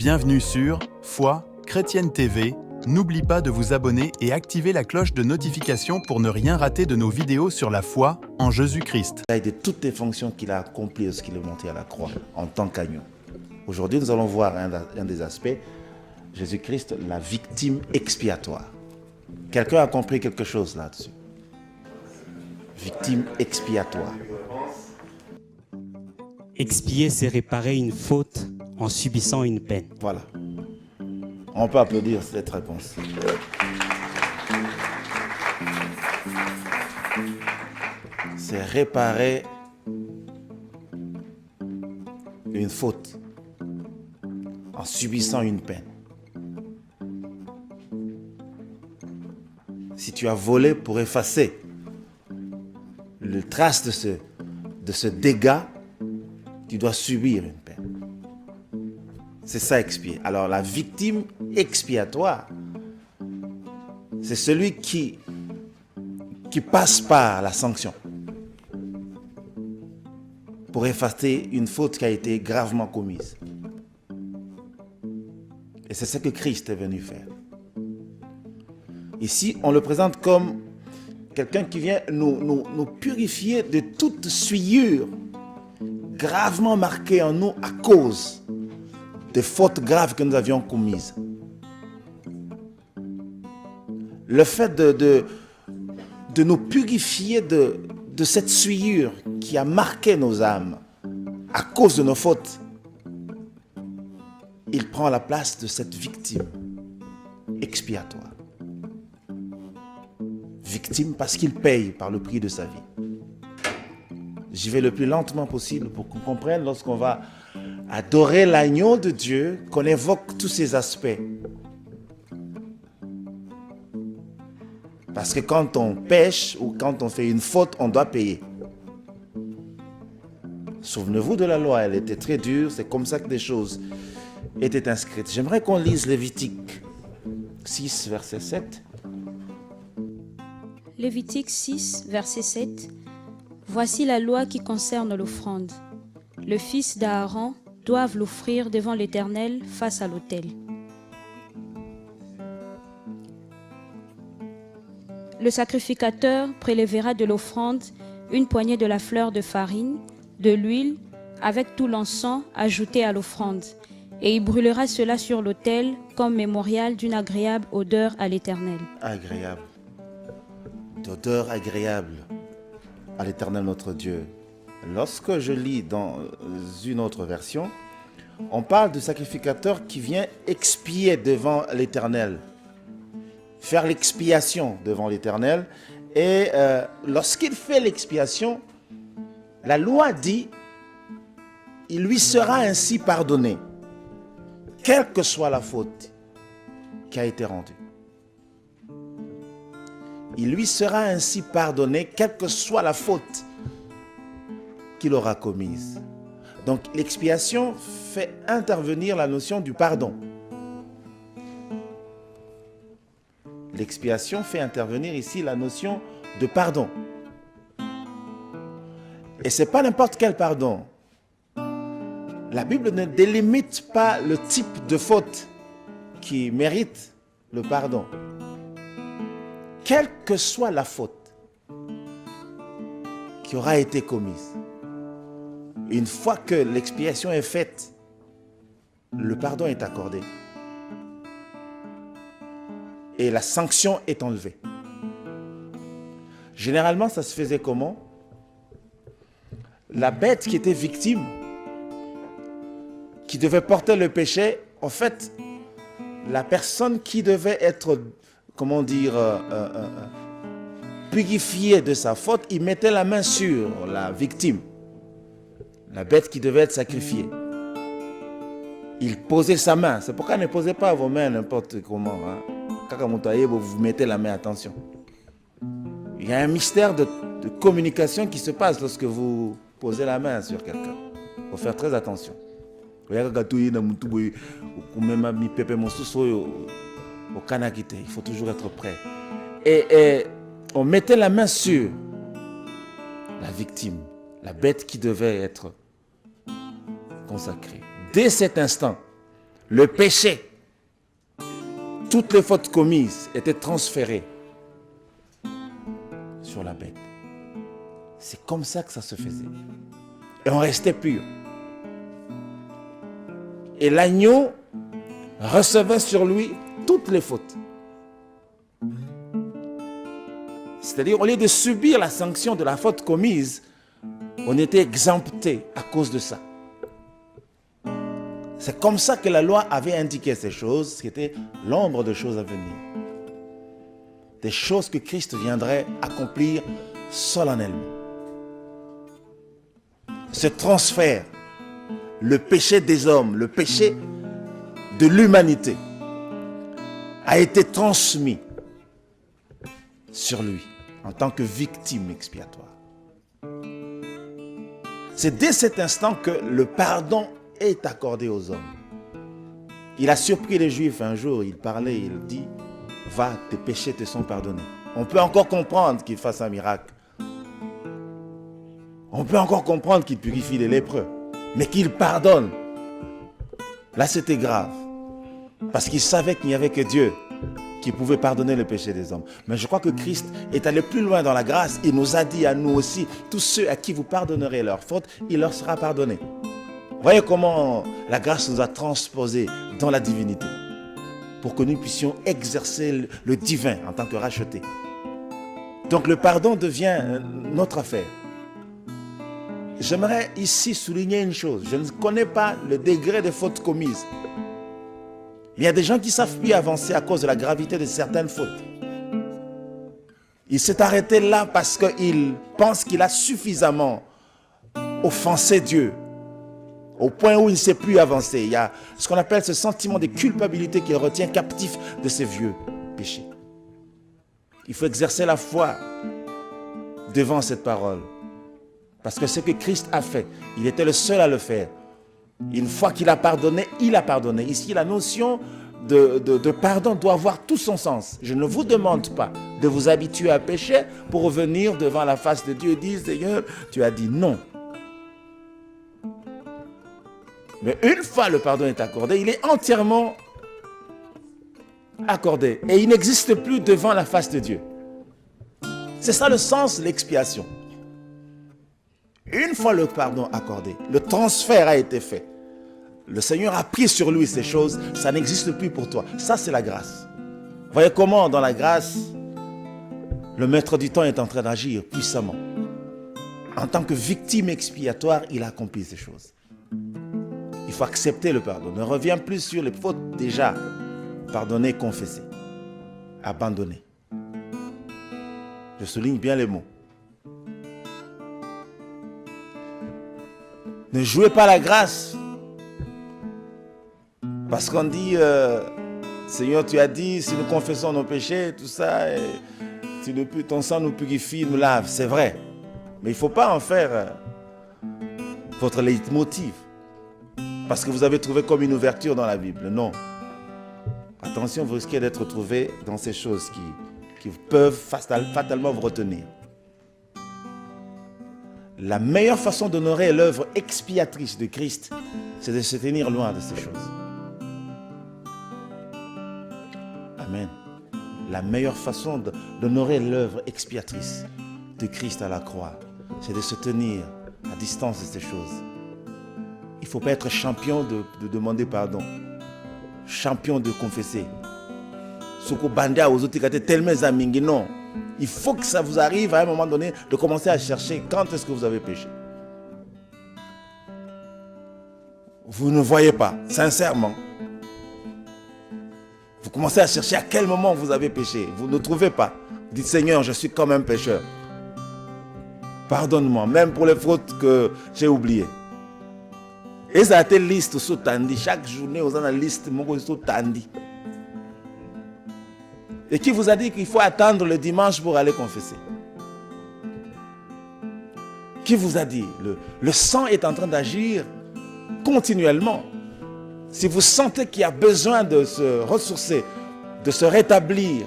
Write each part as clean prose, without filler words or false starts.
Bienvenue sur Foi Chrétienne TV. N'oublie pas de vous abonner et activer la cloche de notification pour ne rien rater de nos vidéos sur la foi en Jésus-Christ. De toutes les fonctions qu'il a accomplies lorsqu'il est monté à la croix en tant qu'agneau. Aujourd'hui, nous allons voir un des aspects, Jésus-Christ, la victime expiatoire. Quelqu'un a compris quelque chose là-dessus? Victime expiatoire. Expier, c'est réparer une faute en subissant une peine. Voilà. On peut applaudir cette réponse. C'est réparer une faute en subissant une peine. Si tu as volé pour effacer le trace de ce dégât, tu dois subir une peine. C'est ça expier. Alors la victime expiatoire, c'est celui qui passe par la sanction pour effacer une faute qui a été gravement commise. Et c'est ce que Christ est venu faire. Ici, on le présente comme quelqu'un qui vient nous purifier de toute souillure gravement marquée en nous à cause des fautes graves que nous avions commises. Le fait de nous purifier de cette souillure qui a marqué nos âmes à cause de nos fautes, il prend la place de cette victime expiatoire. Victime parce qu'il paye par le prix de sa vie. J'y vais le plus lentement possible pour qu'on comprenne lorsqu'on va adorer l'agneau de Dieu, qu'on évoque tous ces aspects. Parce que quand on pêche ou quand on fait une faute, on doit payer. Souvenez-vous de la loi, elle était très dure, c'est comme ça que des choses étaient inscrites. J'aimerais qu'on lise Lévitique 6, verset 7. Lévitique 6, verset 7. Voici la loi qui concerne l'offrande. Le fils d'Aaron doivent l'offrir devant l'Éternel face à l'autel. Le sacrificateur prélèvera de l'offrande une poignée de la fleur de farine, de l'huile, avec tout l'encens ajouté à l'offrande, et il brûlera cela sur l'autel comme mémorial d'une agréable odeur à l'Éternel. Agréable. D'odeur agréable à l'Éternel notre Dieu. Lorsque je lis dans une autre version, on parle du sacrificateur qui vient expier devant l'Éternel, faire l'expiation devant l'Éternel. Et lorsqu'il fait l'expiation, la loi dit, il lui sera ainsi pardonné, quelle que soit la faute qui a été rendue. Il lui sera ainsi pardonné, quelle que soit la faute qu'il aura commise. Donc l'expiation fait intervenir la notion du pardon. L'expiation fait intervenir ici la notion de pardon. Et ce n'est pas n'importe quel pardon. La Bible ne délimite pas le type de faute qui mérite le pardon. Quelle que soit la faute qui aura été commise, une fois que l'expiation est faite, le pardon est accordé. Et la sanction est enlevée. Généralement, ça se faisait comment? La bête qui était victime, qui devait porter le péché, en fait, la personne qui devait être, comment dire, purifiée de sa faute, il mettait la main sur la victime. La bête qui devait être sacrifiée. Il posait sa main. C'est pourquoi ne posez pas vos mains n'importe comment. Quand vous mettez la main, attention. Il y a un mystère de communication qui se passe lorsque vous posez la main sur quelqu'un. Il faut faire très attention. Il faut toujours être prêt. Et on mettait la main sur la victime, la bête qui devait être consacrée. Dès cet instant, le péché, toutes les fautes commises étaient transférées sur la bête. C'est comme ça que ça se faisait. Et on restait pur. Et l'agneau recevait sur lui toutes les fautes. C'est-à-dire, au lieu de subir la sanction de la faute commise, on était exempté à cause de ça. C'est comme ça que la loi avait indiqué ces choses, qui étaient l'ombre de choses à venir. Des choses que Christ viendrait accomplir solennellement. Ce transfert, le péché des hommes, le péché de l'humanité, a été transmis sur lui en tant que victime expiatoire. C'est dès cet instant que le pardon est accordé aux hommes. Il a surpris les Juifs un jour, il parlait, il dit, va, tes péchés te sont pardonnés. On peut encore comprendre qu'il fasse un miracle. On peut encore comprendre qu'il purifie les lépreux, mais qu'il pardonne. Là, c'était grave, parce qu'il savait qu'il n'y avait que Dieu qui pouvait pardonner le péché des hommes. Mais je crois que Christ est allé plus loin dans la grâce. Il nous a dit à nous aussi, tous ceux à qui vous pardonnerez leurs fautes, il leur sera pardonné. Voyez comment la grâce nous a transposés dans la divinité pour que nous puissions exercer le divin en tant que rachetés. Donc le pardon devient notre affaire. J'aimerais ici souligner une chose. Je ne connais pas le degré de fautes commises. Il y a des gens qui ne savent plus avancer à cause de la gravité de certaines fautes. Il s'est arrêté là parce qu'il pense qu'il a suffisamment offensé Dieu, au point où il ne sait plus avancer. Il y a ce qu'on appelle ce sentiment de culpabilité qu'il retient captif de ses vieux péchés. Il faut exercer la foi devant cette parole. Parce que ce que Christ a fait, il était le seul à le faire. Une fois qu'il a pardonné, il a pardonné. Ici, la notion de pardon doit avoir tout son sens. Je ne vous demande pas de vous habituer à pécher pour revenir devant la face de Dieu et dire, Seigneur, tu as dit non. Mais une fois le pardon est accordé, il est entièrement accordé. Et il n'existe plus devant la face de Dieu. C'est ça le sens de l'expiation. Une fois le pardon accordé, le transfert a été fait. Le Seigneur a pris sur lui ces choses, ça n'existe plus pour toi. Ça, c'est la grâce. Voyez comment, dans la grâce, le maître du temps est en train d'agir puissamment. En tant que victime expiatoire, il a accompli ces choses. Il faut accepter le pardon. Ne reviens plus sur les fautes déjà pardonnées, confessées, abandonnées. Je souligne bien les mots. Ne jouez pas la grâce. Parce qu'on dit, Seigneur, tu as dit, si nous confessons nos péchés, tout ça, et si ton sang nous purifie, nous lave. C'est vrai. Mais il ne faut pas en faire votre leitmotiv. Parce que vous avez trouvé comme une ouverture dans la Bible. Non. Attention, vous risquez d'être trouvé dans ces choses qui peuvent fatalement vous retenir. La meilleure façon d'honorer l'œuvre expiatrice de Christ, c'est de se tenir loin de ces choses. Amen. La meilleure façon d'honorer l'œuvre expiatrice de Christ à la croix, c'est de se tenir à distance de ces choses. Il ne faut pas être champion de demander pardon, champion de confesser. Non. Il faut que ça vous arrive à un moment donné de commencer à chercher quand est-ce que vous avez péché. Vous ne voyez pas, sincèrement. Vous commencez à chercher à quel moment vous avez péché. Vous ne trouvez pas. Vous dites, Seigneur, je suis comme un pécheur. Pardonne-moi, même pour les fautes que j'ai oubliées. Et ça a été liste sous tandi. Chaque journée, vous avez une liste sous tandi. Et qui vous a dit qu'il faut attendre le dimanche pour aller confesser? Qui vous a dit? Le sang est en train d'agir continuellement. Si vous sentez qu'il y a besoin de se ressourcer, de se rétablir,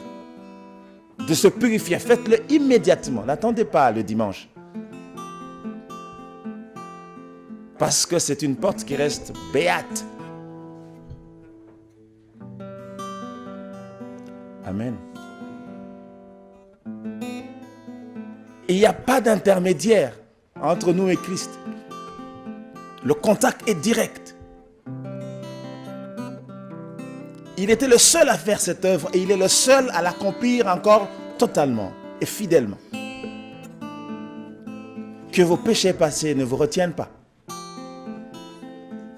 de se purifier, faites-le immédiatement. N'attendez pas le dimanche. Parce que c'est une porte qui reste béate. Amen. Il n'y a pas d'intermédiaire entre nous et Christ. Le contact est direct. Il était le seul à faire cette œuvre et il est le seul à l'accomplir encore totalement et fidèlement. Que vos péchés passés ne vous retiennent pas.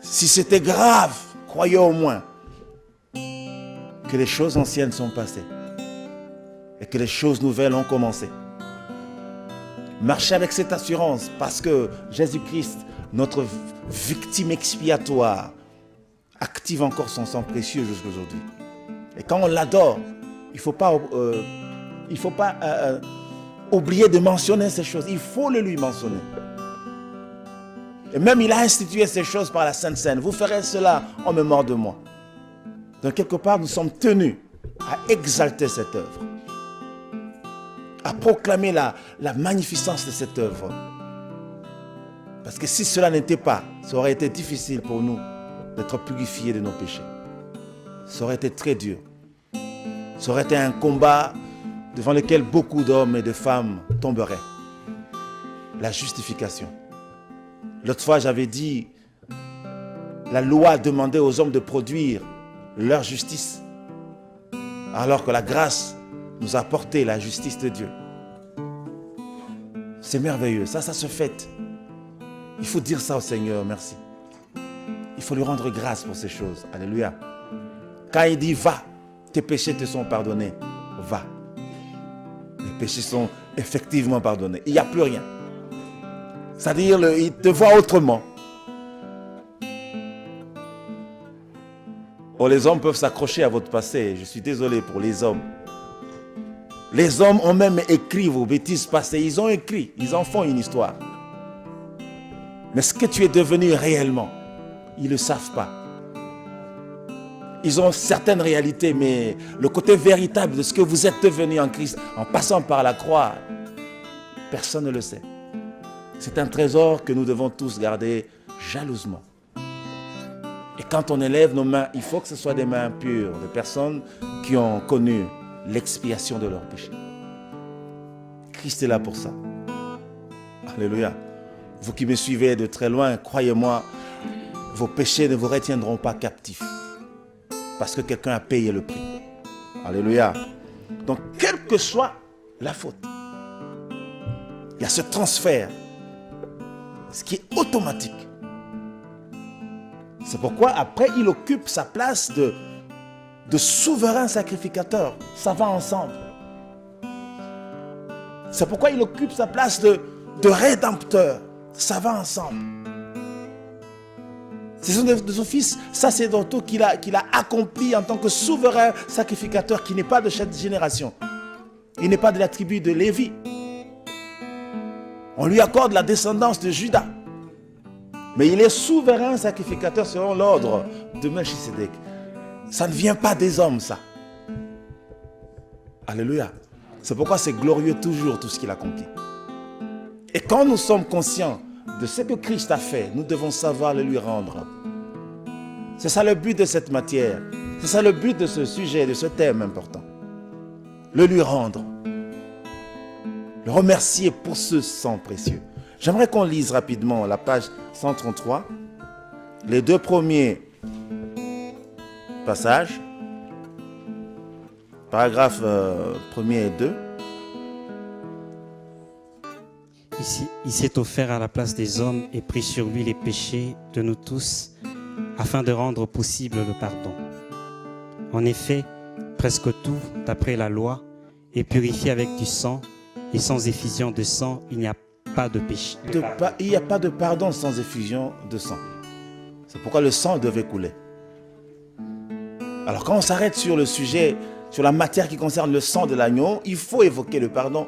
Si c'était grave, croyez au moins que les choses anciennes sont passées et que les choses nouvelles ont commencé. Marchez avec cette assurance parce que Jésus-Christ, notre victime expiatoire, active encore son sang précieux jusqu'à aujourd'hui. Et quand on l'adore, il ne faut pas oublier de mentionner ces choses. Il faut le lui mentionner. Et même il a institué ces choses par la Sainte Seine. Vous ferez cela en mémoire de moi. Donc quelque part, nous sommes tenus à exalter cette œuvre, à proclamer la magnificence de cette œuvre. Parce que si cela n'était pas, ça aurait été difficile pour nous d'être purifiés de nos péchés. Ça aurait été très dur. Ça aurait été un combat devant lequel beaucoup d'hommes et de femmes tomberaient. La justification. L'autre fois, j'avais dit, la loi demandait aux hommes de produire leur justice, alors que la grâce nous a apporté la justice de Dieu. C'est merveilleux, ça se fête. Il faut dire ça au Seigneur, merci. Il faut lui rendre grâce pour ces choses. Alléluia. Quand il dit va, tes péchés te sont pardonnés, va. Les péchés sont effectivement pardonnés. Il n'y a plus rien. C'est-à-dire, il te voit autrement. Oh, les hommes peuvent s'accrocher à votre passé. Je suis désolé pour les hommes. Les hommes ont même écrit vos bêtises passées. Ils ont écrit, ils en font une histoire. Mais ce que tu es devenu réellement, ils ne le savent pas. Ils ont certaines réalités, mais le côté véritable de ce que vous êtes devenu en Christ, en passant par la croix, personne ne le sait. C'est un trésor que nous devons tous garder jalousement. Et quand on élève nos mains, il faut que ce soit des mains pures, de personnes qui ont connu l'expiation de leurs péchés. Christ est là pour ça. Alléluia. Vous qui me suivez de très loin, croyez-moi, vos péchés ne vous retiendront pas captifs. Parce que quelqu'un a payé le prix. Alléluia. Donc, quelle que soit la faute, il y a ce transfert, ce qui est automatique. C'est pourquoi après, il occupe sa place de souverain sacrificateur. Ça va ensemble. C'est pourquoi il occupe sa place de rédempteur. Ça va ensemble. Ce sont des offices sacerdotaux qu'il a accomplis en tant que souverain sacrificateur qui n'est pas de cette génération. Il n'est pas de la tribu de Lévi. On lui accorde la descendance de Juda. Mais il est souverain sacrificateur selon l'ordre de Melchisédek. Ça ne vient pas des hommes, ça. Alléluia. C'est pourquoi c'est glorieux toujours tout ce qu'il accomplit. Et quand nous sommes conscients de ce que Christ a fait, nous devons savoir le lui rendre. C'est ça le but de cette matière. C'est ça le but de ce sujet, de ce thème important. Le lui rendre. Le remercier pour ce sang précieux. J'aimerais qu'on lise rapidement la page 133, les deux premiers passages, paragraphes 1er et 2. Il s'est offert à la place des hommes et pris sur lui les péchés de nous tous, afin de rendre possible le pardon. En effet, presque tout, d'après la loi, est purifié avec du sang, et sans effusion de sang, il n'y a pas de péché. Il n'y a pas de pardon sans effusion de sang. C'est pourquoi le sang devait couler. Alors quand on s'arrête sur le sujet, sur la matière qui concerne le sang de l'agneau, il faut évoquer le pardon.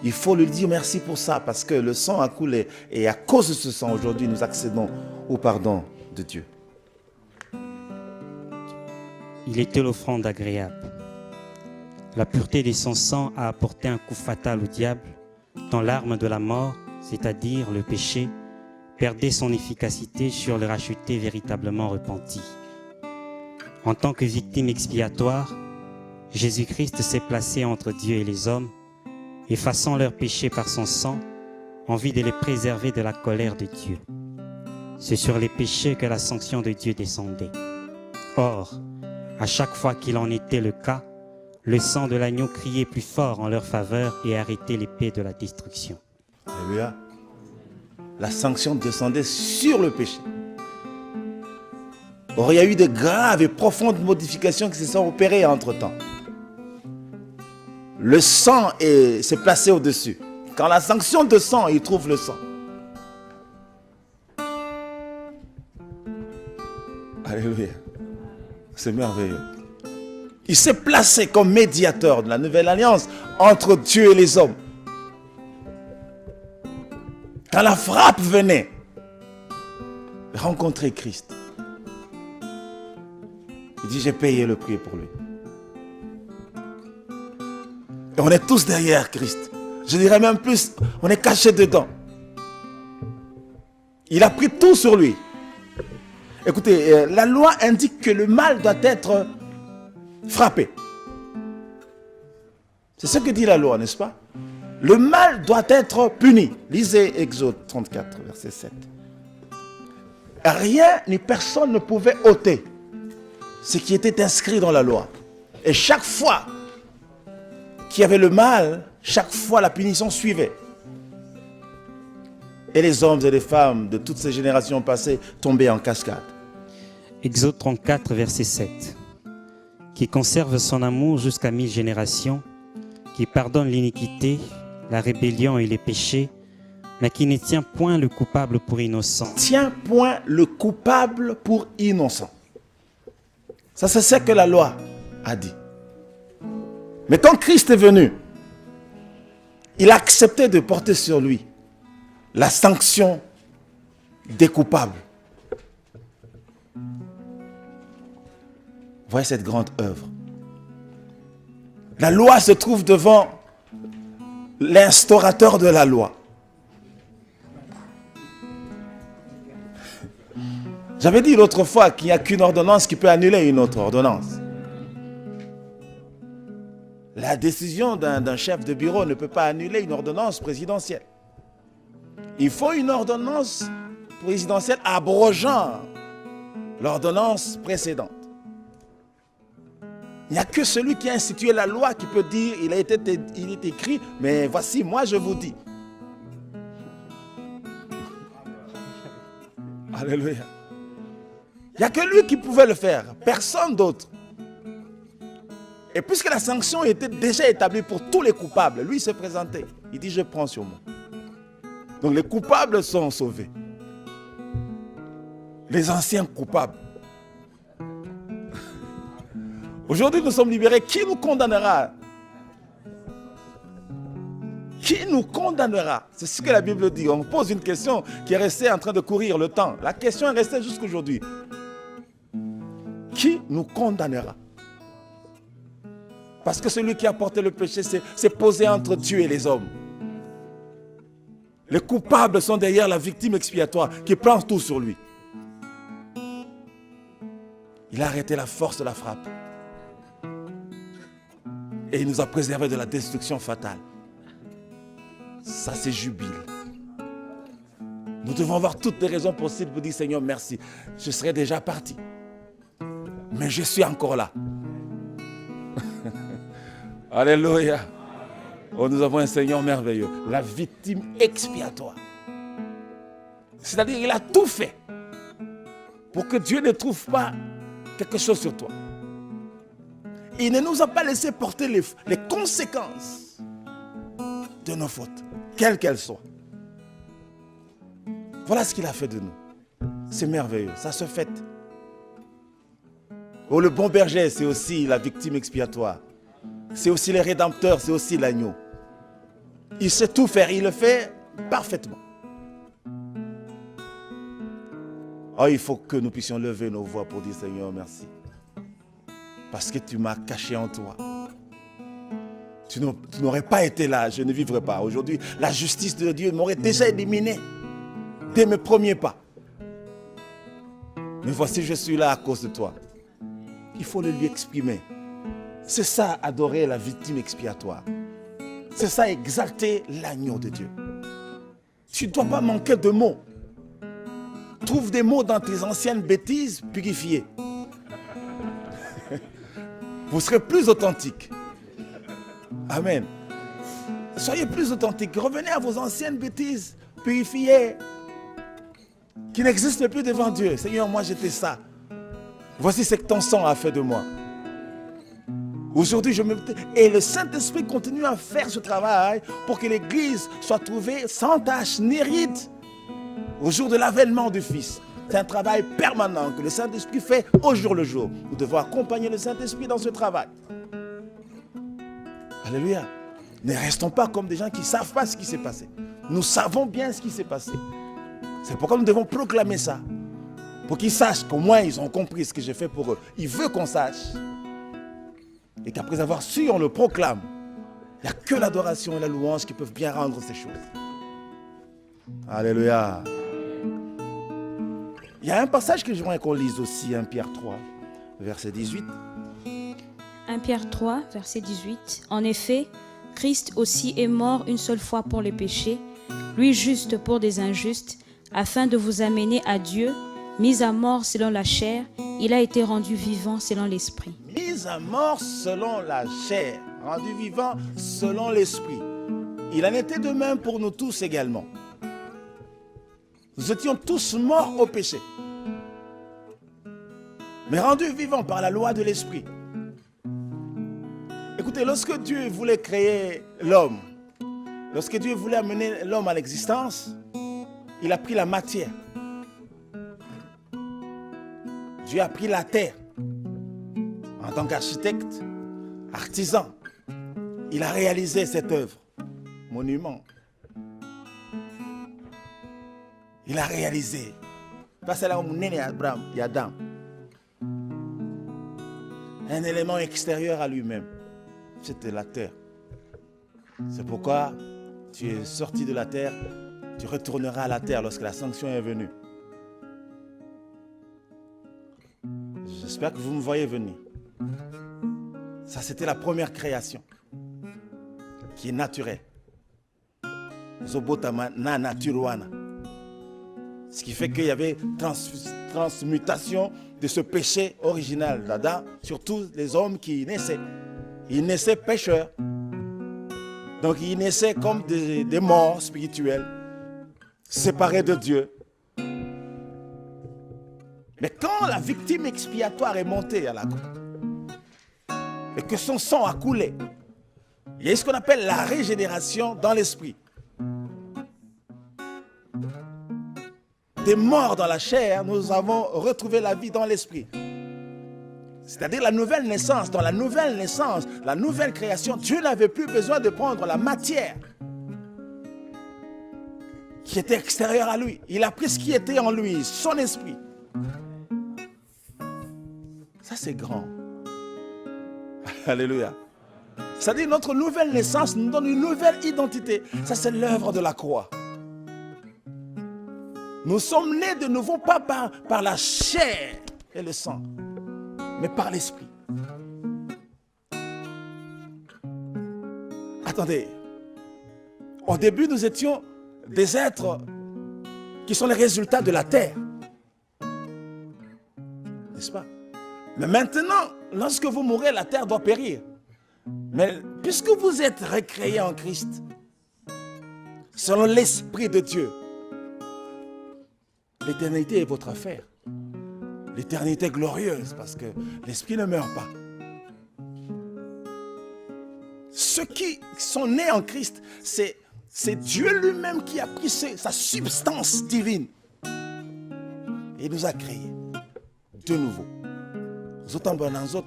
Il faut lui dire merci pour ça, parce que le sang a coulé. Et à cause de ce sang, aujourd'hui, nous accédons au pardon de Dieu. Il était l'offrande agréable. La pureté de son sang a apporté un coup fatal au diable, dont l'arme de la mort, c'est-à-dire le péché, perdait son efficacité sur le racheté véritablement repenti. En tant que victime expiatoire, Jésus-Christ s'est placé entre Dieu et les hommes, effaçant leurs péchés par son sang, en vue de les préserver de la colère de Dieu. C'est sur les péchés que la sanction de Dieu descendait. Or, à chaque fois qu'il en était le cas, le sang de l'agneau criait plus fort en leur faveur et arrêtait l'épée de la destruction. Alléluia. La sanction descendait sur le péché. Or, il y a eu de graves et profondes modifications qui se sont opérées entre-temps. Le sang s'est placé au-dessus. Quand la sanction descend, il trouve le sang. Alléluia. C'est merveilleux. Il s'est placé comme médiateur de la nouvelle alliance entre Dieu et les hommes. Quand la frappe venait, rencontrer Christ. Il dit, j'ai payé le prix pour lui. Et on est tous derrière Christ. Je dirais même plus, on est cachés dedans. Il a pris tout sur lui. Écoutez, la loi indique que le mal doit être frappé. C'est ce que dit la loi, n'est-ce pas? Le mal doit être puni. Lisez Exode 34, verset 7. Rien ni personne ne pouvait ôter ce qui était inscrit dans la loi. Et chaque fois qu'il y avait le mal, chaque fois la punition suivait. Et les hommes et les femmes de toutes ces générations passées tombaient en cascade. Exode 34, verset 7. Qui conserve son amour jusqu'à 1000 générations, qui pardonne l'iniquité, la rébellion et les péchés, mais qui ne tient point le coupable pour innocent. Tient point le coupable pour innocent. Ça, c'est ce que la loi a dit. Mais quand Christ est venu, il a accepté de porter sur lui la sanction des coupables. Voyez cette grande œuvre. La loi se trouve devant l'instaurateur de la loi. J'avais dit l'autre fois qu'il n'y a qu'une ordonnance qui peut annuler une autre ordonnance. La décision d'un chef de bureau ne peut pas annuler une ordonnance présidentielle. Il faut une ordonnance présidentielle abrogeant l'ordonnance précédente. Il n'y a que celui qui a institué la loi qui peut dire, il est écrit, mais voici, moi je vous dis. Alléluia. Il n'y a que lui qui pouvait le faire, personne d'autre. Et puisque la sanction était déjà établie pour tous les coupables, lui s'est présenté. Il dit, je prends sur moi. Donc les coupables sont sauvés. Les anciens coupables. Aujourd'hui, nous sommes libérés. Qui nous condamnera? Qui nous condamnera? C'est ce que la Bible dit. On pose une question qui est restée en train de courir le temps. La question est restée jusqu'aujourd'hui. Qui nous condamnera? Parce que celui qui a porté le péché s'est posé entre Dieu et les hommes. Les coupables sont derrière la victime expiatoire qui prend tout sur lui. Il a arrêté la force de la frappe. Et il nous a préservés de la destruction fatale. Ça, c'est jubile. Nous devons avoir toutes les raisons possibles pour dire, Seigneur, merci. Je serais déjà parti. Mais je suis encore là. Alléluia. Oh, nous avons un Seigneur merveilleux. La victime expiatoire. C'est-à-dire, il a tout fait pour que Dieu ne trouve pas quelque chose sur toi. Il ne nous a pas laissé porter les conséquences de nos fautes, quelles qu'elles soient. Voilà ce qu'il a fait de nous. C'est merveilleux, ça se fête. Oh, le bon berger, c'est aussi la victime expiatoire. C'est aussi le rédempteur, c'est aussi l'agneau. Il sait tout faire, il le fait parfaitement. Oh, il faut que nous puissions lever nos voix pour dire, Seigneur, merci. Parce que tu m'as caché en toi. Tu n'aurais pas été là, je ne vivrais pas. Aujourd'hui, la justice de Dieu m'aurait déjà éliminé dès mes premiers pas. Mais voici, je suis là à cause de toi. il faut le lui exprimer. C'est ça, adorer la victime expiatoire. C'est ça, exalter l'agneau de Dieu. Tu ne dois pas manquer de mots. Trouve des mots dans tes anciennes bêtises purifiées. Vous serez plus authentique. Amen. Soyez plus authentique. Revenez à vos anciennes bêtises purifiées qui n'existent plus devant Dieu. Seigneur, moi j'étais ça. Voici ce que ton sang a fait de moi. Aujourd'hui, et le Saint-Esprit continue à faire ce travail pour que l'Église soit trouvée sans tache ni ride au jour de l'avènement du Fils. C'est un travail permanent que le Saint-Esprit fait au jour le jour. Nous devons accompagner le Saint-Esprit dans ce travail. Alléluia. Ne restons pas comme des gens qui ne savent pas ce qui s'est passé. Nous savons bien ce qui s'est passé. C'est pourquoi nous devons proclamer ça. Pour qu'ils sachent qu'au moins ils ont compris ce que j'ai fait pour eux. Il veut qu'on sache. Et qu'après avoir su, on le proclame. Il n'y a que l'adoration et la louange qui peuvent bien rendre ces choses. Alléluia. Il y a un passage que j'aimerais qu'on lise aussi, 1 Pierre 3, verset 18. 1 Pierre 3, verset 18. En effet, Christ aussi est mort une seule fois pour les péchés, lui juste pour des injustes, afin de vous amener à Dieu. Mis à mort selon la chair, il a été rendu vivant selon l'esprit. Mis à mort selon la chair, rendu vivant selon l'esprit. Il en était de même pour nous tous également. Nous étions tous morts au péché, mais rendus vivants par la loi de l'esprit. Écoutez, lorsque Dieu voulait créer l'homme, lorsque Dieu voulait amener l'homme à l'existence, il a pris la matière. Dieu a pris la terre. En tant qu'architecte, artisan, il a réalisé cette œuvre, monument. Il a réalisé. Un élément extérieur à lui-même, c'était la terre. C'est pourquoi tu es sorti de la terre, tu retourneras à la terre lorsque la sanction est venue. J'espère que vous me voyez venir. Ça, c'était la première création qui est naturelle. Zobotama na naturuana. Ce qui fait qu'il y avait transmutation de ce péché original d'Adam sur tous les hommes qui naissaient. Ils naissaient pécheurs. Donc ils naissaient comme des morts spirituels, séparés de Dieu. Mais quand la victime expiatoire est montée à la croix et que son sang a coulé, il y a ce qu'on appelle la régénération dans l'esprit. Des morts dans la chair, nous avons retrouvé la vie dans l'esprit. C'est-à-dire la nouvelle naissance. Dans la nouvelle naissance, la nouvelle création, Dieu n'avait plus besoin de prendre la matière qui était extérieure à lui. Il a pris ce qui était en lui, son esprit. Ça, c'est grand. Alléluia. C'est-à-dire notre nouvelle naissance nous donne une nouvelle identité. Ça, c'est l'œuvre de la croix. Nous sommes nés de nouveau, pas par la chair et le sang, mais par l'esprit. Attendez. Au début, nous étions des êtres qui sont les résultats de la terre. N'est-ce pas? Mais maintenant, lorsque vous mourrez, la terre doit périr. Mais puisque vous êtes recréés en Christ, selon l'Esprit de Dieu, l'éternité est votre affaire. L'éternité glorieuse, parce que l'Esprit ne meurt pas. Ceux qui sont nés en Christ, c'est Dieu lui-même qui a pris sa substance divine et nous a créés de nouveau.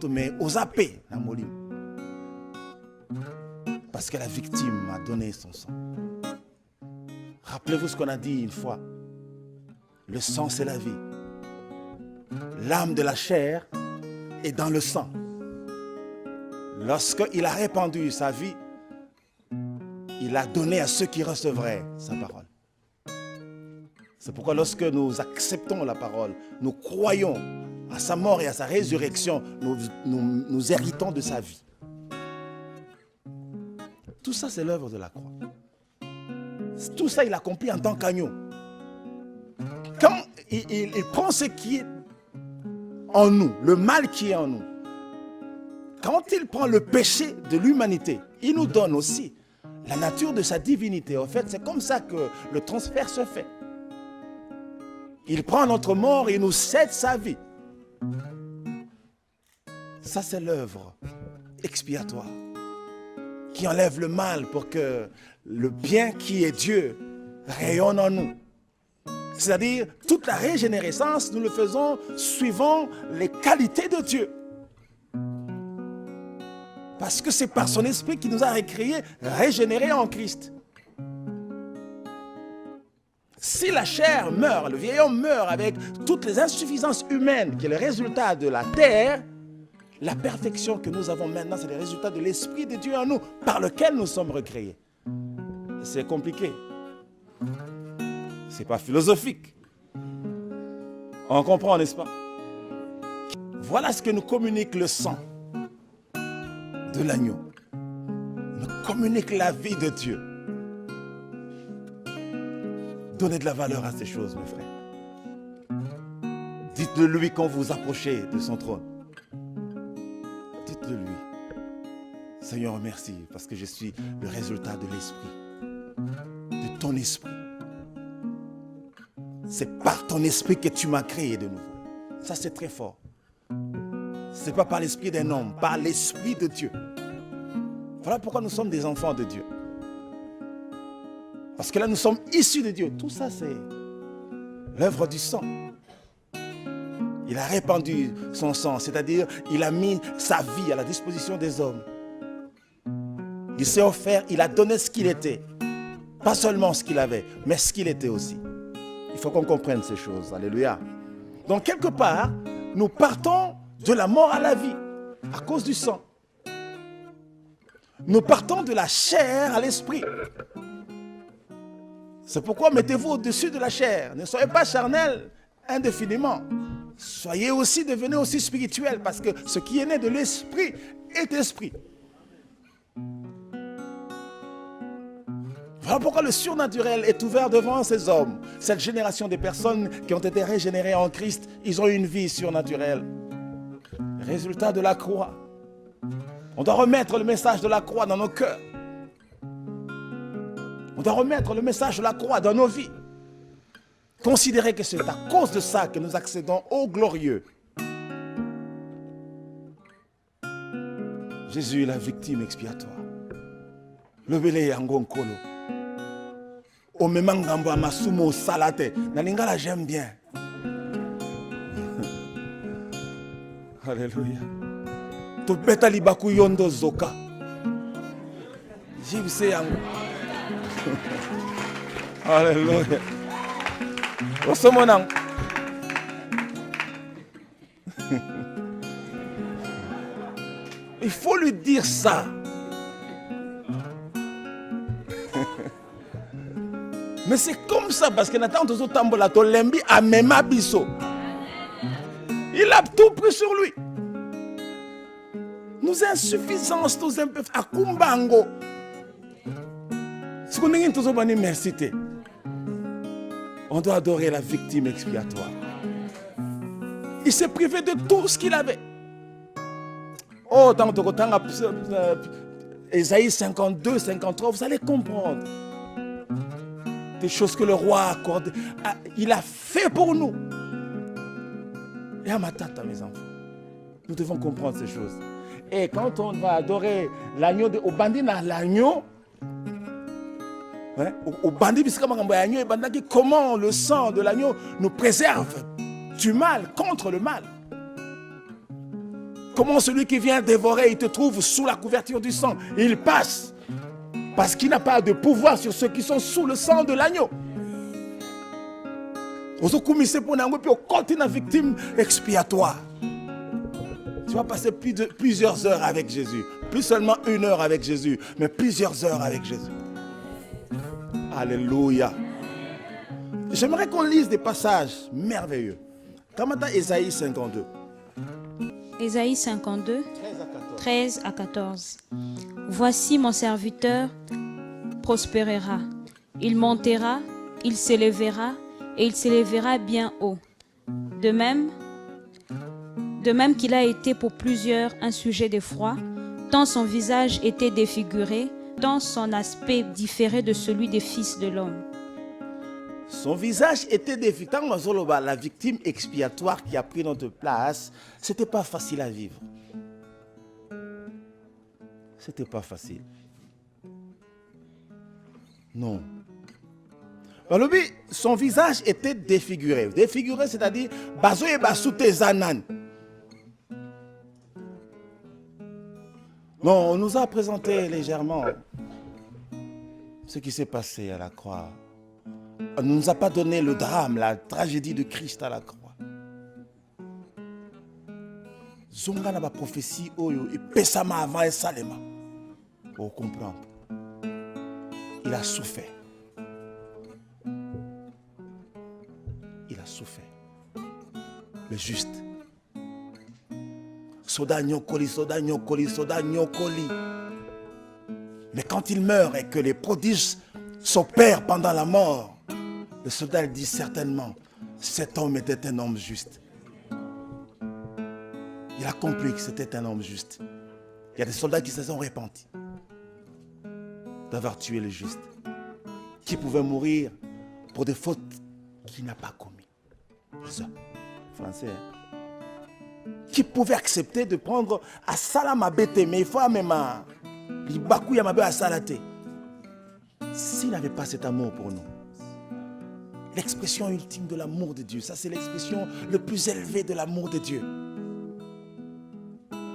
Mais aux apés, parce que la victime a donné son sang. Rappelez-vous ce qu'on a dit une fois. Le sang, c'est la vie. L'âme de la chair est dans le sang. Lorsqu'il a répandu sa vie, il a donné à ceux qui recevraient sa parole. C'est pourquoi lorsque nous acceptons la parole, nous croyons À sa mort et à sa résurrection, nous héritons de sa vie. Tout ça, c'est l'œuvre de la croix. Tout ça, il accomplit en tant qu'agneau. Quand il prend ce qui est en nous, le mal qui est en nous, quand il prend le péché de l'humanité, il nous donne aussi la nature de sa divinité. En fait, c'est comme ça que le transfert se fait. Il prend notre mort et il nous cède sa vie. Ça, c'est l'œuvre expiatoire qui enlève le mal pour que le bien qui est Dieu rayonne en nous. C'est-à-dire, toute la régénérescence, nous le faisons suivant les qualités de Dieu. Parce que c'est par son esprit qui nous a recréés, régénérés en Christ. Si la chair meurt, le vieil homme meurt avec toutes les insuffisances humaines qui est le résultat de la terre, la perfection que nous avons maintenant, c'est le résultat de l'Esprit de Dieu en nous, par lequel nous sommes recréés. C'est compliqué. C'est pas philosophique. On comprend, n'est-ce pas? Voilà ce que nous communique le sang de l'agneau. Nous communique la vie de Dieu. Donnez de la valeur à ces choses, mes frères. Dites-le lui quand vous approchez de son trône. Dites-le lui. Seigneur, merci parce que je suis le résultat de l'esprit, de ton esprit. C'est par ton esprit que tu m'as créé de nouveau. Ça, c'est très fort. Ce n'est pas par l'esprit d'un homme, par l'esprit de Dieu. Voilà pourquoi nous sommes des enfants de Dieu. Parce que là, nous sommes issus de Dieu. Tout ça, c'est l'œuvre du sang. Il a répandu son sang, c'est-à-dire il a mis sa vie à la disposition des hommes. Il s'est offert, il a donné ce qu'il était. Pas seulement ce qu'il avait, mais ce qu'il était aussi. Il faut qu'on comprenne ces choses. Alléluia. Donc, quelque part, nous partons de la mort à la vie à cause du sang. Nous partons de la chair à l'esprit. C'est pourquoi mettez-vous au-dessus de la chair. Ne soyez pas charnels indéfiniment. Soyez aussi, devenez aussi spirituels, parce que ce qui est né de l'esprit est esprit. Voilà pourquoi le surnaturel est ouvert devant ces hommes. Cette génération de personnes qui ont été régénérées en Christ, ils ont eu une vie surnaturelle. Résultat de la croix. On doit remettre le message de la croix dans nos cœurs. On doit remettre le message de la croix dans nos vies. Considérez que c'est à cause de ça que nous accédons au glorieux. Jésus est la victime expiatoire. Le belé yangonkolo. O memangambo amasumo salate. Nalingala j'aime bien. Alléluia. To beta libaku yondo zoka. Jibse yango. Alléluia. Osomonang. Il faut lui dire ça. Mais c'est comme ça parce que Nathan Tozo Tambola Tolembi a même abisso. Il a tout pris sur lui. Nos insuffisances, nos imperfections, à Kumbango. Ce qu'on est tous au merci. On doit adorer la victime expiatoire. Il s'est privé de tout ce qu'il avait. Oh, dans Ésaïe 52, 53, vous allez comprendre. Des choses que le roi a accordées. Il a fait pour nous. Et à ma tata, mes enfants, nous devons comprendre ces choses. Et quand on va adorer l'agneau, au bandit, l'agneau, au bandit, comment le sang de l'agneau nous préserve du mal, contre le mal. Comment celui qui vient dévorer, il te trouve sous la couverture du sang. Et il passe. Parce qu'il n'a pas de pouvoir sur ceux qui sont sous le sang de l'agneau. Quand une victime expiatoire, tu vas passer plusieurs heures avec Jésus. Plus seulement 1 heure avec Jésus, mais plusieurs heures avec Jésus. Alléluia. J'aimerais qu'on lise des passages merveilleux. Comme dans Ésaïe 52. Ésaïe 52, 13 à 14. Voici mon serviteur prospérera. Il montera, il s'élèvera et il s'élèvera bien haut. De même qu'il a été pour plusieurs un sujet d'effroi, tant son visage était défiguré, tant son aspect différait de celui des fils de l'homme. Son visage était défiguré. La victime expiatoire qui a pris notre place, c'était pas facile à vivre. C'était pas facile. Non. Son visage était défiguré. Défiguré, c'est-à-dire, bazoye basute zanan. Non, on nous a présenté légèrement ce qui s'est passé à la croix. On ne nous a pas donné le drame, la tragédie de Christ à la croix. Zonga na ba prophétie oyo et pesama avant et salema. Pour comprendre. Il a souffert. Il a souffert. Le juste. Soda nyokoli, soda nyokoli, soda nyokoli. Mais quand il meurt et que les prodiges s'opèrent pendant la mort, le soldat dit certainement, cet homme était un homme juste. Il a compris que c'était un homme juste. Il y a des soldats qui se sont repentis d'avoir tué le juste, qui pouvait mourir pour des fautes qu'il n'a pas commises. Ça, français. Qui pouvait accepter de prendre à Salamabete, mais il faut même à Libakou Yamabe à Salate. S'il n'avait pas cet amour pour nous, l'expression ultime de l'amour de Dieu, ça c'est l'expression le plus élevée de l'amour de Dieu.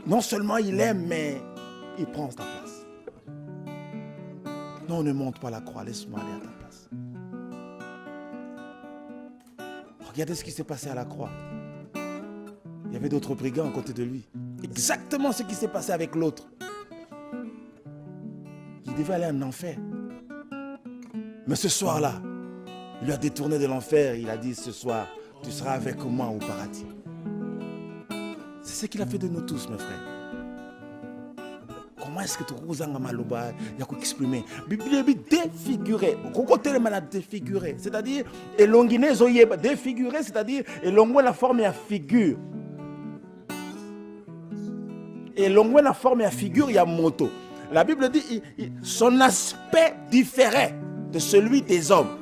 Non seulement il aime, mais il prend ta place. Non, ne monte pas la croix, laisse-moi aller à ta place. Regardez ce qui s'est passé à la croix. Il y avait d'autres brigands à côté de lui. Exactement ce qui s'est passé avec l'autre. Il devait aller en enfer. Mais ce soir-là, il lui a détourné de l'enfer. Il a dit, ce soir, tu seras avec moi au paradis. C'est ce qu'il a fait de nous tous, mes frères. Comment est-ce que tu as maloba exprimer Bible défiguré. Défiguré, c'est-à-dire elongine zoyeba défiguré, c'est-à-dire elongwe la forme et figure. Elongwe la forme et figure, il y a moto. La Bible dit son aspect différait de celui des hommes.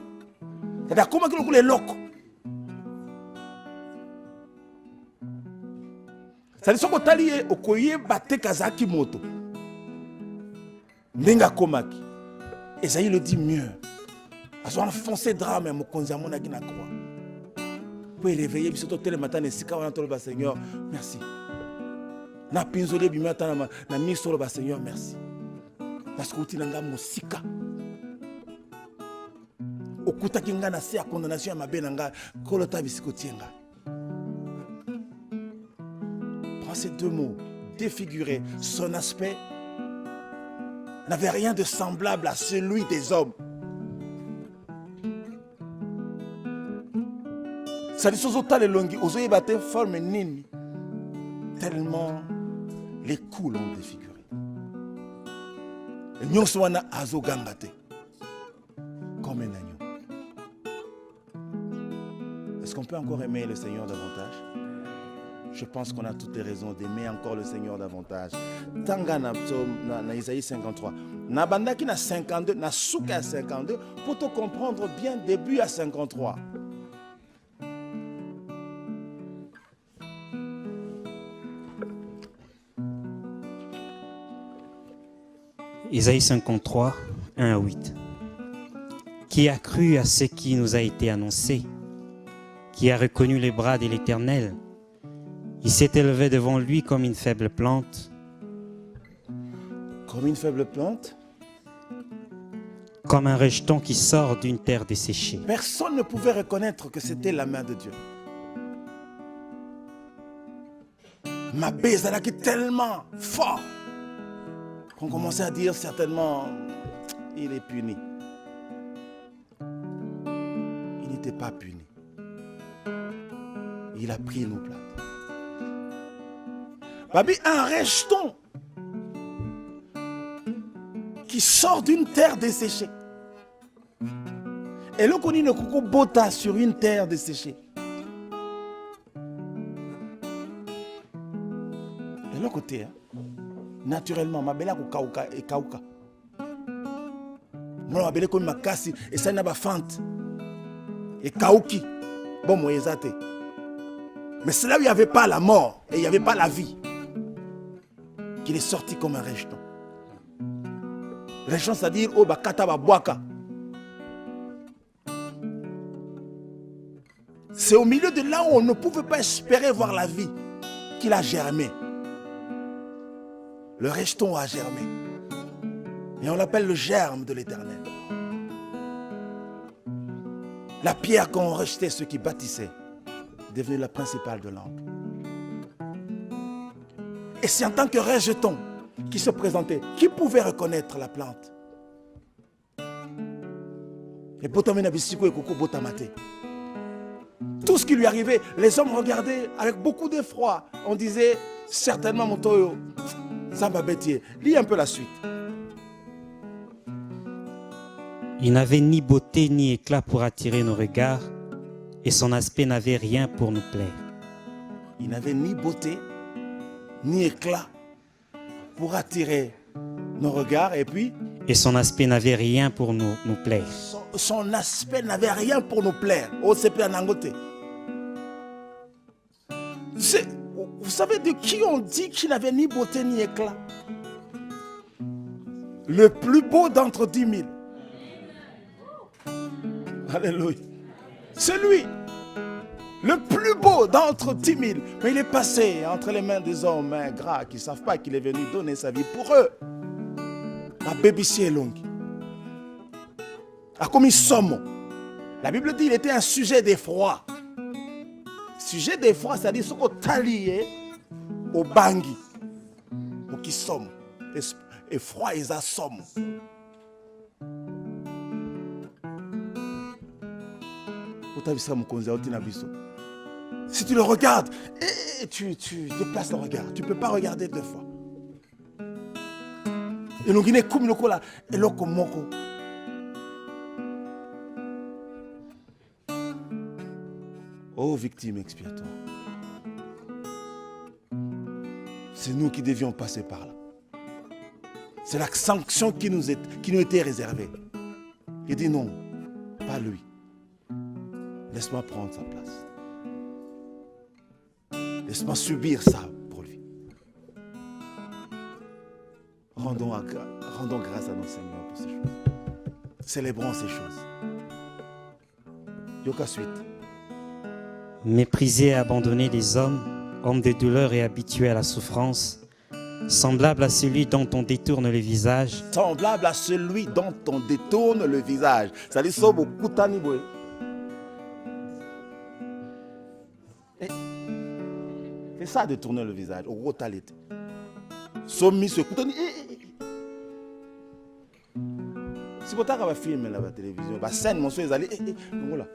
C'est-à-dire comment que les locaux. C'est-à-dire que tali okoye bate kazaki moto. Nenga komaki. Esaïe le dit mieux. Parce qu'on a foncé drame et mokonzi amona gina croix. Pour réveiller biso tel matin et sika wana tolo Seigneur, merci. Na pinzole bimata na miso lo Seigneur, merci. Parce que utinanga mosika. Okuta kinga na se ya condamnation ya mabe nanga kolota bisiko tienga. Prends ces deux mots, défiguré, son aspect n'avait rien de semblable à celui des hommes. Tellement les coups l'ont défiguré. Comme un agneau. Est-ce qu'on peut encore aimer le Seigneur davantage? Je pense qu'on a toutes les raisons d'aimer encore le Seigneur davantage. Tanga na Isaïe 53. Na bandaki na 52, na souka à 52, pour te comprendre bien, début à 53. Isaïe 53, 1 à 8. Qui a cru à ce qui nous a été annoncé? Qui a reconnu les bras de l'Éternel? Il s'est élevé devant lui comme une faible plante. Comme une faible plante? Comme un rejeton qui sort d'une terre desséchée. Personne ne pouvait reconnaître que c'était la main de Dieu. Ma baise, elle a été tellement fort qu'on commençait à dire certainement, il est puni. Il n'était pas puni. Il a pris nos plates. Babi, un rejeton qui sort d'une terre desséchée. Et là, on dit le coco bota sur une terre desséchée. Et l'autre côté, naturellement, ma belle kauka et kauka. Moi, ma belle comme ma casse et ça n'a pas fente. Et kauki. Bon, moi, exacté. Mais c'est là où il n'y avait pas la mort et il n'y avait pas la vie qu'il est sorti comme un rejeton. Rejeton, c'est-à-dire, oh, bakata ba boaka. C'est au milieu de là où on ne pouvait pas espérer voir la vie qu'il a germé. Le rejeton a germé. Et on l'appelle le germe de l'Éternel. La pierre qu'on rejetait ceux qui bâtissaient est devenue la principale de l'angle. Et c'est en tant que rejeton qui se présentait, qui pouvait reconnaître la plante. Et tout ce qui lui arrivait, les hommes regardaient avec beaucoup d'effroi. On disait certainement Motoyo, Samba Bétier. Lis un peu la suite. Il n'avait ni beauté ni éclat pour attirer nos regards, et son aspect n'avait rien pour nous plaire. Il n'avait ni beauté ni éclat pour attirer nos regards, et puis Et son aspect n'avait rien pour nous plaire. son aspect n'avait rien pour nous plaire. Oh, c'est pas Nangote. Vous savez de qui on dit qu'il n'avait ni beauté ni éclat? Le plus beau d'entre 10 000. Alléluia. C'est lui. Le plus beau d'entre 10 000. Mais il est passé entre les mains des hommes ingrats qui ne savent pas qu'il est venu donner sa vie pour eux. La bébissie est longue. A comme il somme. La Bible dit qu'il était un sujet d'effroi. Sujet d'effroi, c'est-à-dire ce qu'on t'a lié au bangui. Au qui somme. Effroi, ils assomment. Si tu le regardes, tu déplaces le regard. Tu ne peux pas regarder deux fois. Et nous guinée comme le cola et le moko. Oh, victime expiatoire. C'est nous qui devions passer par là. C'est la sanction qui nous était réservée. Il dit non, pas lui. Laisse-moi prendre sa place. Laisse-moi subir ça pour lui. Rendons grâce à notre Seigneur pour ces choses. Célébrons ces choses. Yoka suite. Méprisé et abandonné des hommes, homme de douleur et habitué à la souffrance, semblable à celui dont on détourne le visage. Semblable à celui dont on détourne le visage. Ça dit sobo kutaniboe. C'est ça de tourner le visage. Au gros talite. Sommi se kutani. Si vous avez un film à la télévision, la scène, mon soeur, ils allaient. Voilà.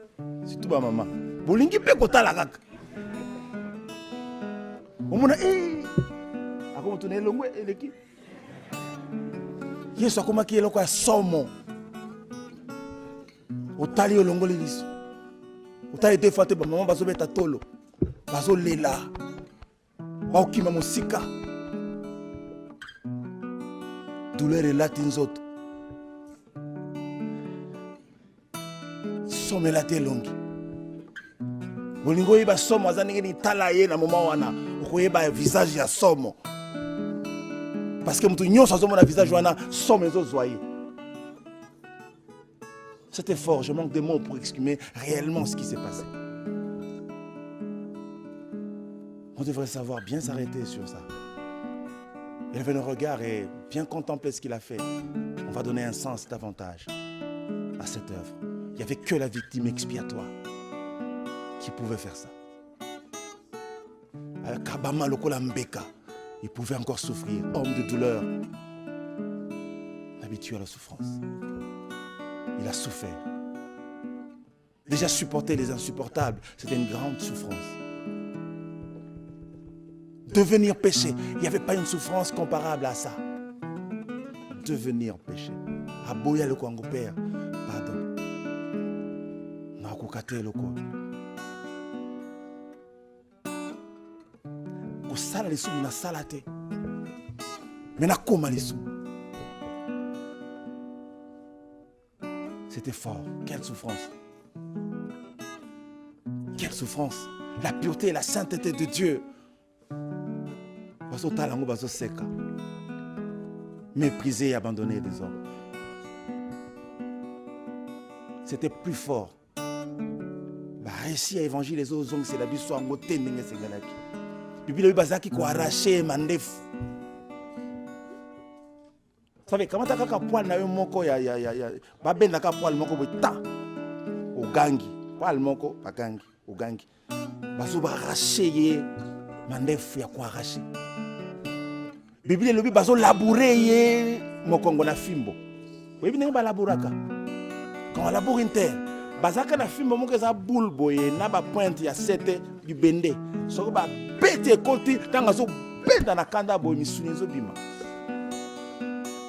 C'est tout ma maman. Bolingi pe kota la kaka. Omona ako tourner longo eleki. Yesu akoma ki eloko ya somo. Otali longo leliso. Otali deux fois te ba maman bazo beta tolo. Bazo lela. Baokima mosika. Douleur et latinzoto. Somme la te longi. Bolingo yeba somo azanenge ni tala ye na moment wana. Okoyeba visage ya somo. Parce que mutu nyonso azomona visage wana somo ezo zoyer. C'était fort, je manque de mots pour exprimer réellement ce qui s'est passé. On devrait savoir bien s'arrêter sur ça. Élever nos regards et bien contempler ce qu'il a fait. On va donner un sens davantage à cette œuvre. Il n'y avait que la victime expiatoire qui pouvait faire ça. Kabama Lokola Mbeka, il pouvait encore souffrir. Homme de douleur, habitué à la souffrance. Il a souffert. Déjà supporter les insupportables, c'était une grande souffrance. devenir péché. Il n'y avait pas une souffrance comparable à ça. Devenir péché. Aboya le Kwango Père. Pardon. Nakukate le ko. Kosala les sous na salate. Mais na koma les sous. C'était fort. Quelle souffrance. Quelle souffrance. La pureté et la sainteté de Dieu. Baso talango baso seka. Mépriser et abandonner les hommes. C'était plus fort. Bah, récit à évangile les autres, c'est la biso en moté n'engé sengalaki. Bibi le bazaki ko arraché mandef. Vous savez comment t'as qu'à poil na yo moko ya ba ben na ka poil moko bota. O gangi, poil moko ba gangi, o gangi. Baso ba arraché mandef ya ko arraché. Bibi le bazo labourer mokongo na fimbo. Oui, bien ba labouraka. Quand on laboure une terre, bazaka na fimbo moko za boule boye na ba pointe ya 7 du bende. So ba bete konti tanga zo benda na kanda boye misuni zo bima.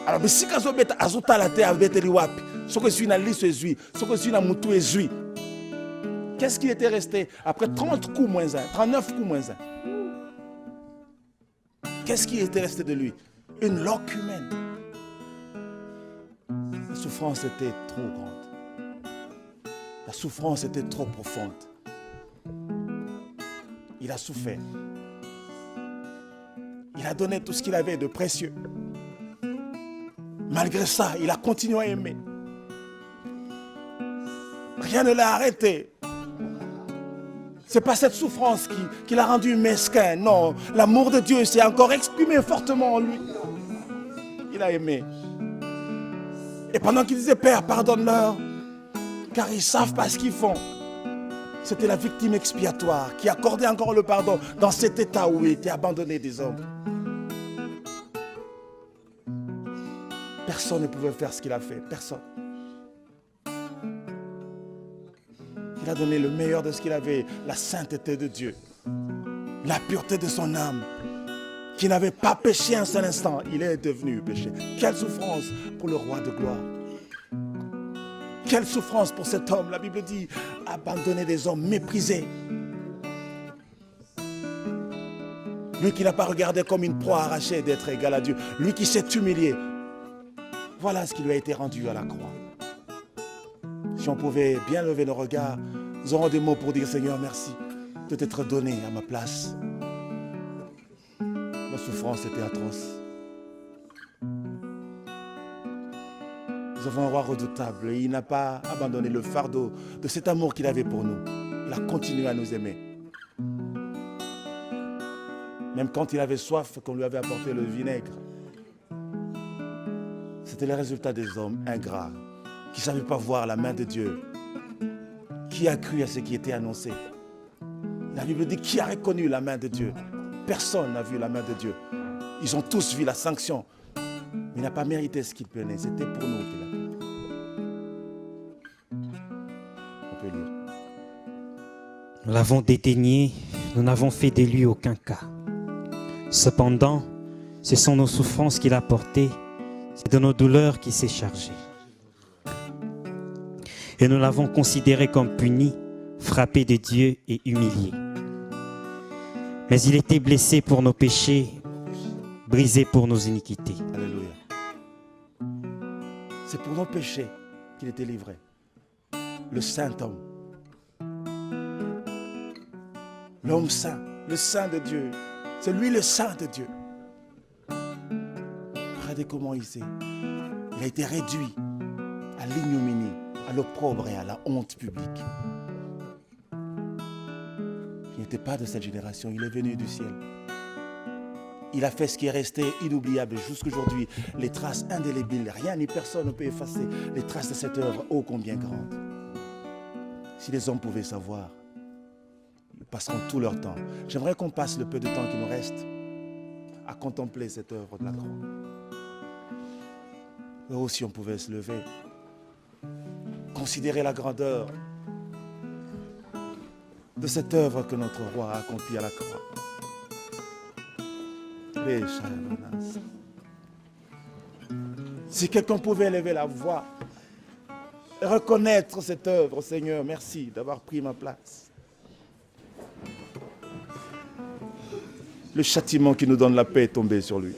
Alors bisika zo beta azota la terre bete liwapi. So que suis na liso ezui, so que suis na mutu ezui. Qu'est-ce qui était resté après 30 coups moins 1, 39 coups moins 1? Qu'est-ce qui était resté de lui? Une loque humaine. La souffrance était trop grande. La souffrance était trop profonde. Il a souffert. Il a donné tout ce qu'il avait de précieux. Malgré ça, il a continué à aimer. Rien ne l'a arrêté. Ce n'est pas cette souffrance qui l'a rendu mesquin. Non, l'amour de Dieu s'est encore exprimé fortement en lui. Il a aimé. Et pendant qu'il disait, Père, pardonne-leur, car ils ne savent pas ce qu'ils font. C'était la victime expiatoire qui accordait encore le pardon dans cet état où il était abandonné des hommes. Personne ne pouvait faire ce qu'il a fait. Personne. Il a donné le meilleur de ce qu'il avait, la sainteté de Dieu, la pureté de son âme, qui n'avait pas péché un seul instant. Il est devenu péché. Quelle souffrance pour le roi de gloire. Quelle souffrance pour cet homme. La Bible dit, abandonner des hommes, méprisés. Lui qui n'a pas regardé comme une proie arrachée d'être égal à Dieu. Lui qui s'est humilié. Voilà ce qui lui a été rendu à la croix. Si on pouvait bien lever nos regards, nous aurons des mots pour dire Seigneur, merci de t'être donné à ma place. La souffrance était atroce. Nous avons un roi redoutable et il n'a pas abandonné le fardeau de cet amour qu'il avait pour nous. Il a continué à nous aimer. Même quand il avait soif, qu'on lui avait apporté le vinaigre. C'était le résultat des hommes ingrats qui ne savaient pas voir la main de Dieu. Qui a cru à ce qui était annoncé? La Bible dit, qui a reconnu la main de Dieu? Personne n'a vu la main de Dieu. Ils ont tous vu la sanction. Mais il n'a pas mérité ce qu'il prenait. C'était pour nous qu'il a pris. On peut lire. Nous l'avons dédaigné, nous n'avons fait de lui aucun cas. Cependant, ce sont nos souffrances qu'il a portées, c'est de nos douleurs qu'il s'est chargé. Et nous l'avons considéré comme puni, frappé de Dieu et humilié. Mais il était blessé pour nos péchés, brisé pour nos iniquités. Alléluia. C'est pour nos péchés qu'il était livré. Le saint homme. L'homme saint, le saint de Dieu. C'est lui le saint de Dieu. Regardez comment il a été réduit à l'ignominie, à l'opprobre et à la honte publique. Il n'était pas de cette génération, il est venu du ciel. Il a fait ce qui est resté inoubliable jusqu'aujourd'hui. Les traces indélébiles, rien ni personne ne peut effacer les traces de cette œuvre ô combien grande. Si les hommes pouvaient savoir, ils passeront tout leur temps. J'aimerais qu'on passe le peu de temps qui nous reste à contempler cette œuvre de la croix. Oh, si on pouvait se lever, considérer la grandeur de cette œuvre que notre roi a accomplie à la croix. Si quelqu'un pouvait lever la voix et reconnaître cette œuvre, Seigneur, merci d'avoir pris ma place. Le châtiment qui nous donne la paix est tombé sur lui.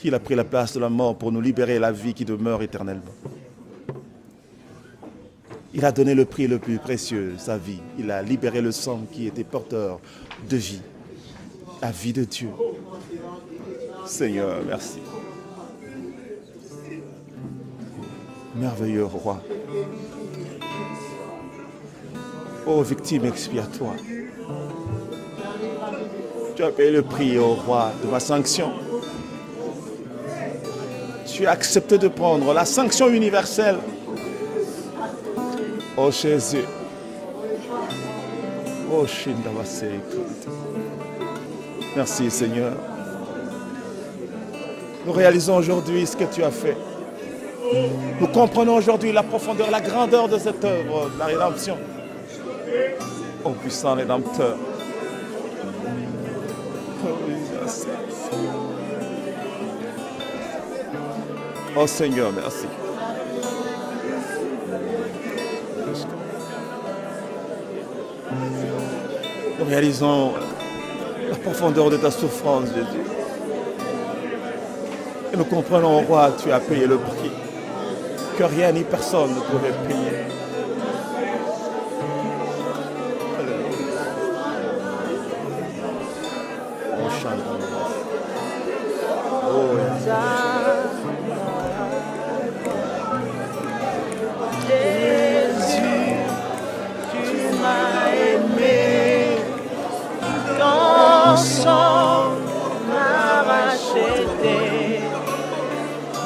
Il a pris la place de la mort pour nous libérer la vie qui demeure éternellement. Il a donné le prix le plus précieux, sa vie. Il a libéré le sang qui était porteur de vie, la vie de Dieu. Seigneur, merci. Merveilleux roi. Ô victime expiatoire. Tu as payé le prix, ô roi, de ma sanction. Tu as accepté de prendre la sanction universelle. Ô Jésus. Ô Shindavase. Merci Seigneur. Nous réalisons aujourd'hui ce que tu as fait. Nous comprenons aujourd'hui la profondeur, la grandeur de cette œuvre, la rédemption. Ô puissant Rédempteur. Oh Seigneur, merci. Nous réalisons la profondeur de ta souffrance, Jésus. Et nous comprenons, roi, tu as payé le prix que rien ni personne ne pouvait payer. On chante. Oh, Jésus, tu m'as aimé, ton sang m'a racheté.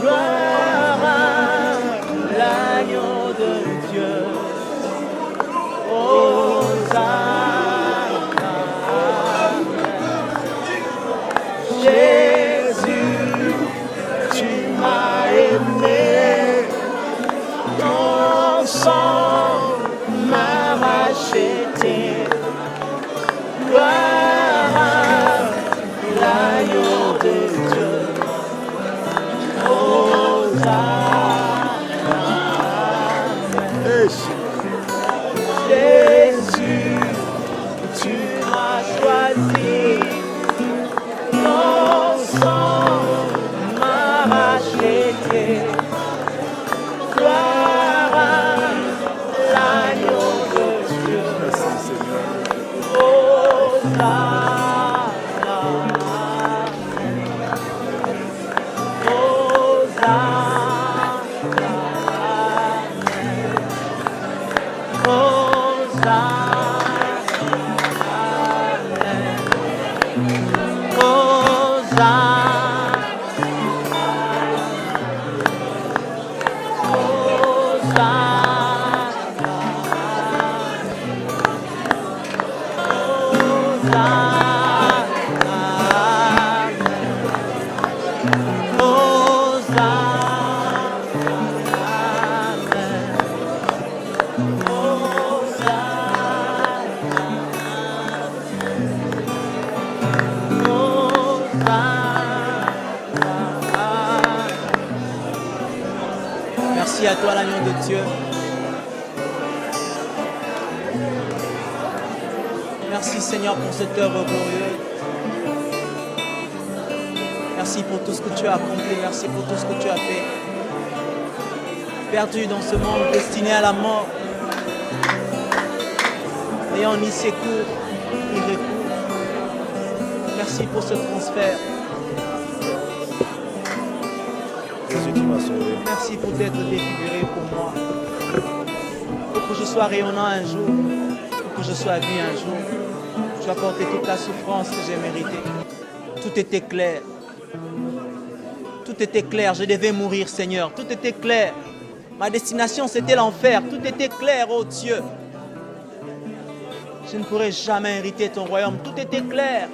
Gloire à l'agneau de Dieu. Hosanna. Jésus, tu m'as aimé, ton sang m'a racheté. Gloire à l'agneau de Dieu. Jésus, tu m'as choisi, ton sang m'a racheté. Gloire à l'agneau de Dieu. merci Seigneur. Hosanna. Merci à toi l'agneau de Dieu. Merci Seigneur pour cette œuvre glorieuse. Merci pour tout ce que tu as accompli. Merci pour tout ce que tu as fait. Perdu dans ce monde destiné à la mort, n'ayant ni secours ni recours. Merci pour ce transfert. Jésus, tu m'as sauvé. Merci pour t'être défiguré pour moi. Pour que je sois rayonnant un jour, pour que je sois vu un jour. Tu as porté toute la souffrance que j'ai méritée. Tout était clair. Tout était clair. Je devais mourir, Seigneur. Tout était clair. Ma destination, c'était l'enfer. Tout était clair, oh Dieu. Je ne pourrais jamais hériter ton royaume. Tout était clair.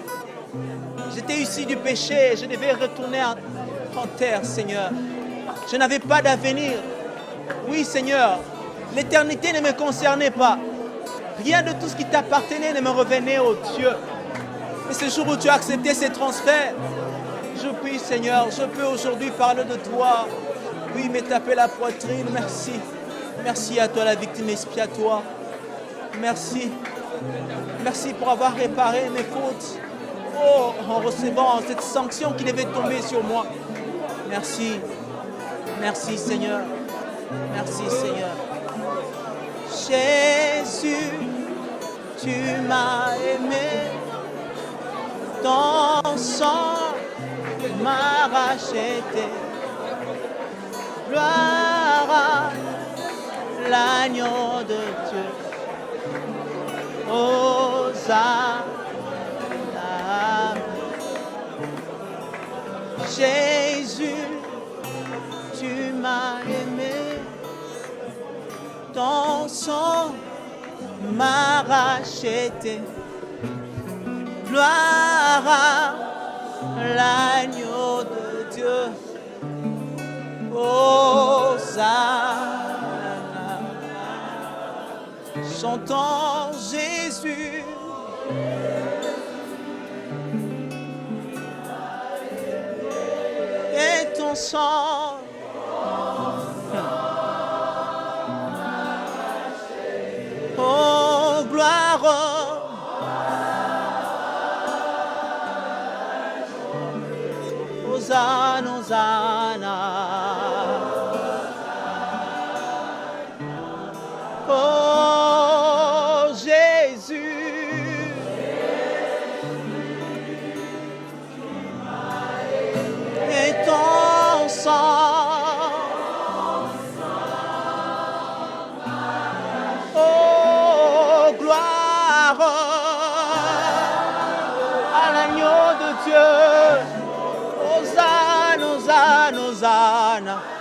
J'étais issu du péché. Je devais retourner en terre, Seigneur. Je n'avais pas d'avenir. Oui, Seigneur, l'éternité ne me concernait pas. Rien de tout ce qui t'appartenait ne me revenait, oh Dieu. Et ce jour où tu as accepté ces transferts, je prie Seigneur, je peux aujourd'hui parler de toi. Oui, mais taper la poitrine, merci. Merci à toi la victime expiatoire. Merci. Merci pour avoir réparé mes fautes. Oh, en recevant cette sanction qui devait tomber sur moi. Merci. Merci Seigneur. Merci Seigneur. Jésus, tu m'as aimé. Ton sang m'a racheté. Gloire à l'agneau de Dieu. Hosanna. Jésus, tu m'as aimé. Ton sang m'a racheté. Gloire à l'agneau de Dieu. Hosanna. Chantons Jésus. Et ton sang. Oh, gloire. Hosanna, Hosanna. Oh, Jésus. Et ton sang. Oh, gloire à l'agneau de Dieu. Hosanna, Hosanna, Hosanna.